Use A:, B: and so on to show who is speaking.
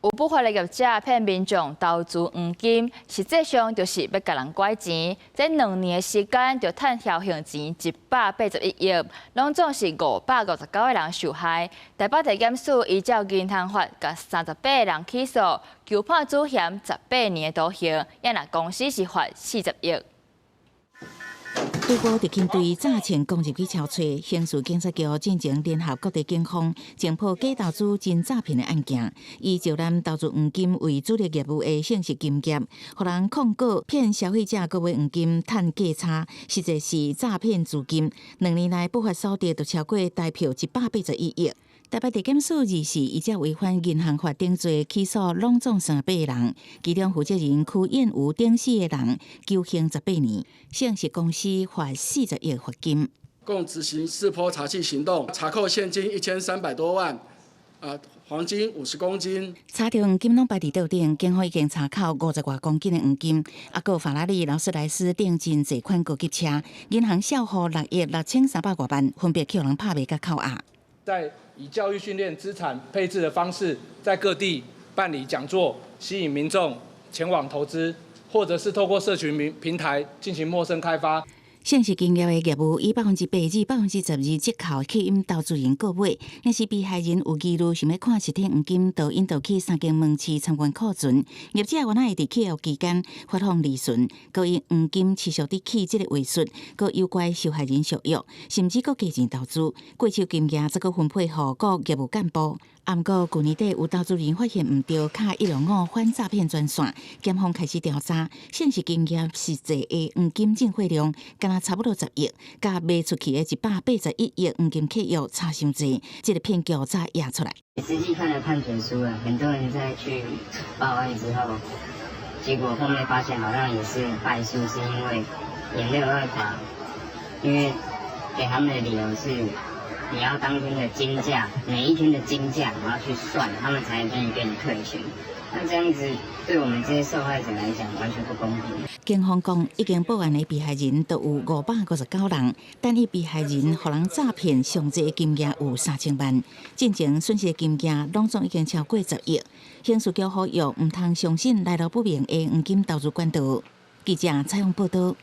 A: 有不法的業者騙民眾投資黃金，實際上就是要甲人拐錢。這2年的時間，就賺僥幸錢181億，攏總是559個人受害。台北地檢署依照銀行法，甲38個人起訴，求判主嫌18年的徒刑，也若公司是罰40億。
B: 對過特勤隊早前攻入去敲找，刑事警察局進前聯合各地警方，偵破假投資真詐騙的案件。以招攬投資黃金為主力業務的姓氏金業，予人控告騙消費者購買黃金賺價差，實際是詐騙資金。2年來不法所得就超過台票181億。台北地檢署24依照違反銀行法定罪起訴，攏總38個人，其中負責人區燕吳等4個人，求刑18年，姓氏公司罰40億罰金。
C: 共執行4波查緝行動，查扣現金1300多萬，黃金50公斤。
B: 查到黃金攏擺佇桌頂，警方已經查扣50多公斤的黃金，還有法拉利、勞斯萊斯等真儕款高級車，銀行銷貨6億6300多萬，分別扣人拍賣甲扣押。
D: 在以教育訓練、資產配置的方式，在各地辦理講座，吸引民眾前往投資，或者是透過社群平台進行陌生開發。
B: 姓氏金業的業務以8%至12%折扣吸引投資人購買，若是被害人有疑慮想要看實體黃金，就引導去3間門市參觀庫存。業者原來會佇契約期間發放利潤，佮以黃金持續佇起這個話術，佮誘拐受害人續約，甚至佮加錢投資。過手金額則佮分配予各業務幹部。不過去年底有投資人發現唔對，卡105反詐騙專線，檢方開始調查，姓氏金業實際的黃金進貨量，敢若差不多10億，甲賣出去的181億黃金契約差傷濟，這個騙局才壓出來。
E: 實際看了判決書了，很多人在去報案之後，結果後面發現好像也是敗訴，是因為也沒有辦法，因為給他們的理由是，你要當天的金價，每一天的金價，然後去算，他們才願意給你退錢。那這樣子對我們這些受害者來講，完全不公平。
B: 警方講，已經報案的被害人都有559人，但伊被害人予人詐騙上濟金額有3000萬，進前損失的金額攏總已經超過10億。刑事局呼籲唔通相信來路不明的黃金投資管道。記者採訪報道。